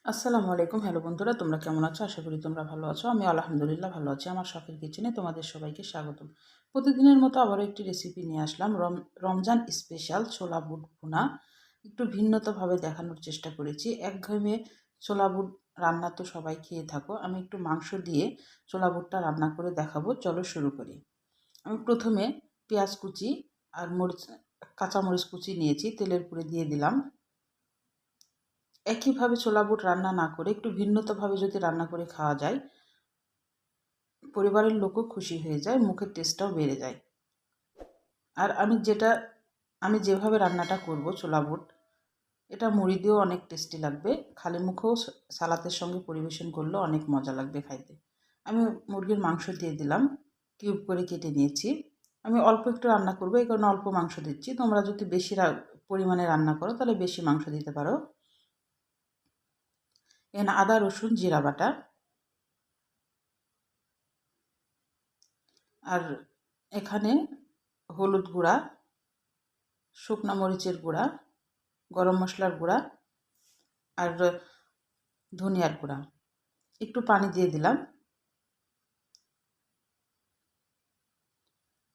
আসসালামু আলাইকুম। হ্যালো বন্ধুরা, তোমরা কেমন আছো? আশা করি তোমরা ভালো আছো। আমি আলহামদুলিল্লাহ ভালো আছি। আমার শখের কিচেনে তোমাদের সবাইকে স্বাগতম। প্রতিদিনের মতো আবারও একটি রেসিপি নিয়ে আসলাম। রমজান স্পেশাল ছোলা বুট ভুনা। একটু ভিন্নতাভাবে দেখানোর চেষ্টা করেছি। একঘেয়েমি ছোলা বুট রান্না তো সবাই খেয়ে থাকো। আমি একটু মাংস দিয়ে ছোলা বুটটা রান্না করে দেখাবো। চলো শুরু করি। আমি প্রথমে পেঁয়াজ কুচি আর কাঁচামরিচ কুচি নিয়েছি, তেলের পুরে দিয়ে দিলাম। একইভাবে ছোলা বুট রান্না না করে একটু ভিন্নতাভাবে যদি রান্না করে খাওয়া যায়, পরিবারের লোকও খুশি হয়ে যায়, মুখের টেস্টটাও বেড়ে যায়। আর আমি যেভাবে রান্নাটা করব ছোলা বুট, এটা মুড়ি দিয়েও অনেক টেস্টি লাগবে, খালি মুখেও সালাতের সঙ্গে পরিবেশন করলেও অনেক মজা লাগবে খাইতে। আমি মুরগির মাংস দিয়ে দিলাম, কিউব করে কেটে নিয়েছি। আমি অল্প একটু রান্না করব, এই কারণে অল্প মাংস দিচ্ছি। তোমরা যদি বেশি পরিমাণে রান্না করো তাহলে বেশি মাংস দিতে পারো। এখানে আদা রসুন জিরা বাটা, আর এখানে হলুদ গুঁড়া, শুকনো মরিচের গুঁড়া, গরম মশলার গুঁড়া আর ধনিয়ার গুঁড়া। একটু পানি দিয়ে দিলাম।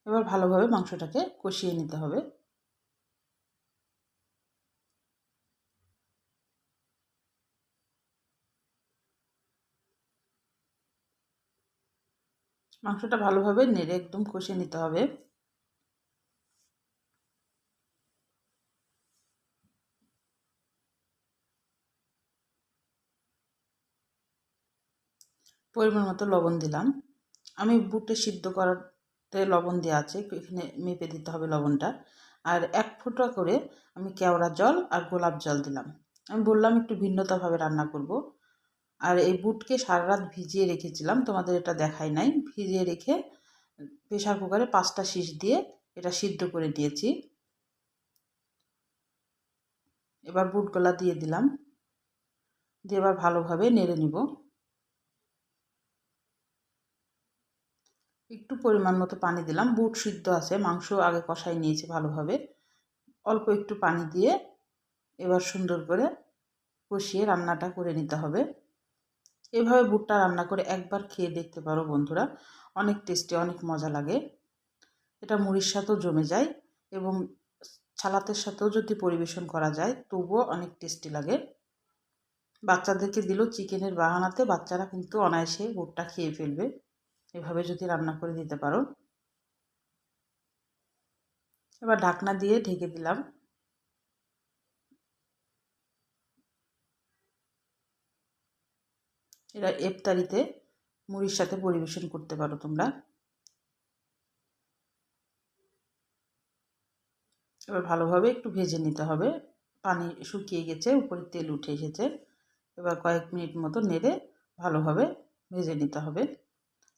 এবার ভালোভাবে মাংসটাকে কষিয়ে নিতে হবে। মাংসটা ভালোভাবে নেড়ে একদম কষিয়ে নিতে হবে। পরিমাণ মতো লবণ দিলাম। আমি বুটে সিদ্ধ করাতে লবণ দেওয়া আছে, এখানে মেপে দিতে হবে লবণটা। আর 1 ফোঁটা করে আমি কেওড়া জল আর গোলাপ জল দিলাম। আমি বললাম একটু ভিন্নতাভাবে রান্না করব। আর এই বুটকে সারা রাত ভিজিয়ে রেখেছিলাম, তোমাদের এটা দেখাই নাই। ভিজিয়ে রেখে প্রেসার কুকারে 5টা সিটি দিয়ে এটা সিদ্ধ করে দিয়েছি। এবার বুটগুলা দিয়ে দিলাম, দিয়ে এবার ভালোভাবে নেড়ে নিব। একটু পরিমাণ মতো পানি দিলাম, বুট সিদ্ধ আছে, মাংস আগে কষাই নিয়েছি ভালোভাবে। অল্প একটু পানি দিয়ে এবার সুন্দর করে কষিয়ে রান্নাটা করে নিতে হবে। এভাবে বুটটা রান্না করে একবার খেয়ে দেখতে পারো বন্ধুরা, অনেক টেস্টি, অনেক মজা লাগে। এটা মুড়ির সাথেও জমে যায় এবং সালাতের সাথেও যদি পরিবেশন করা যায় তবুও অনেক টেস্টি লাগে। বাচ্চাদেরকে দিলেও চিকেনের বাহানাতে বাচ্চারা কিন্তু অনায়াসে বুটটা খেয়ে ফেলবে, এভাবে যদি রান্না করে দিতে পারো। এবার ঢাকনা দিয়ে ঢেকে দিলাম। এরা ইফতারিতে মুড়ির সাথে পরিবেশন করতে পারো তোমরা। এবার ভালোভাবে একটু ভেজে নিতে হবে। পানি শুকিয়ে গেছে, উপরে তেল উঠে এসেছে। এবার কয়েক মিনিট মতো নেড়ে ভালোভাবে ভেজে নিতে হবে।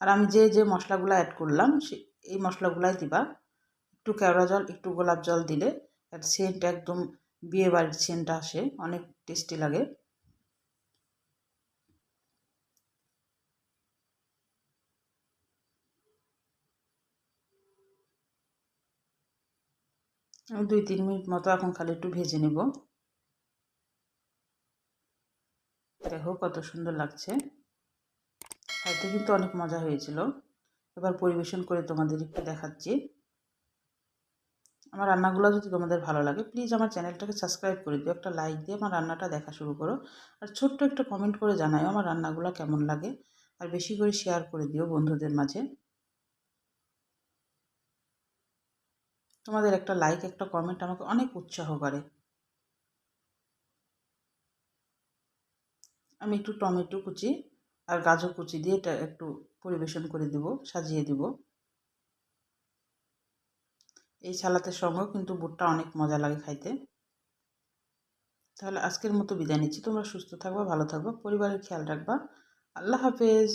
আর আমি যে মশলাগুলো অ্যাড করলাম এই মশলাগুলাই দিবা। একটু কেওড়া জল, একটু গোলাপ জল দিলে এর সেন্ট একদম বিয়ে বাড়ির সেন্ট আসে, অনেক টেস্টি লাগে। আমি 2-3 মিনিট মতো এখন খালি একটু ভেজে নেব। দেখো কত সুন্দর লাগছে, খাইতে কিন্তু অনেক মজা হয়েছিল। এবার পরিবেশন করে তোমাদের একটু দেখাচ্ছি। আমার রান্নাগুলো যদি তোমাদের ভালো লাগে প্লিজ আমার চ্যানেলটাকে সাবস্ক্রাইব করে দিও, একটা লাইক দিয়ে আমার রান্নাটা দেখা শুরু করো। আর ছোট্ট একটা কমেন্ট করে জানাও আমার রান্নাগুলো কেমন লাগে। আর বেশি করে শেয়ার করে দিও বন্ধুদের মাঝে। তোমাদের একটা লাইক, একটা কমেন্ট আমাকে অনেক উৎসাহ করে। আমি একটু টমেটো কুচি আর গাজর কুচি দিয়ে এটা একটু পরিবেশন করে দেব, সাজিয়ে দেব। এই সালাতের সঙ্গেও কিন্তু বুটটা অনেক মজা লাগে খাইতে। তাহলে আজকের মতো বিদায় নিচ্ছি। তোমরা সুস্থ থাকবা, ভালো থাকবা, পরিবারের খেয়াল রাখবা। আল্লাহ হাফেজ।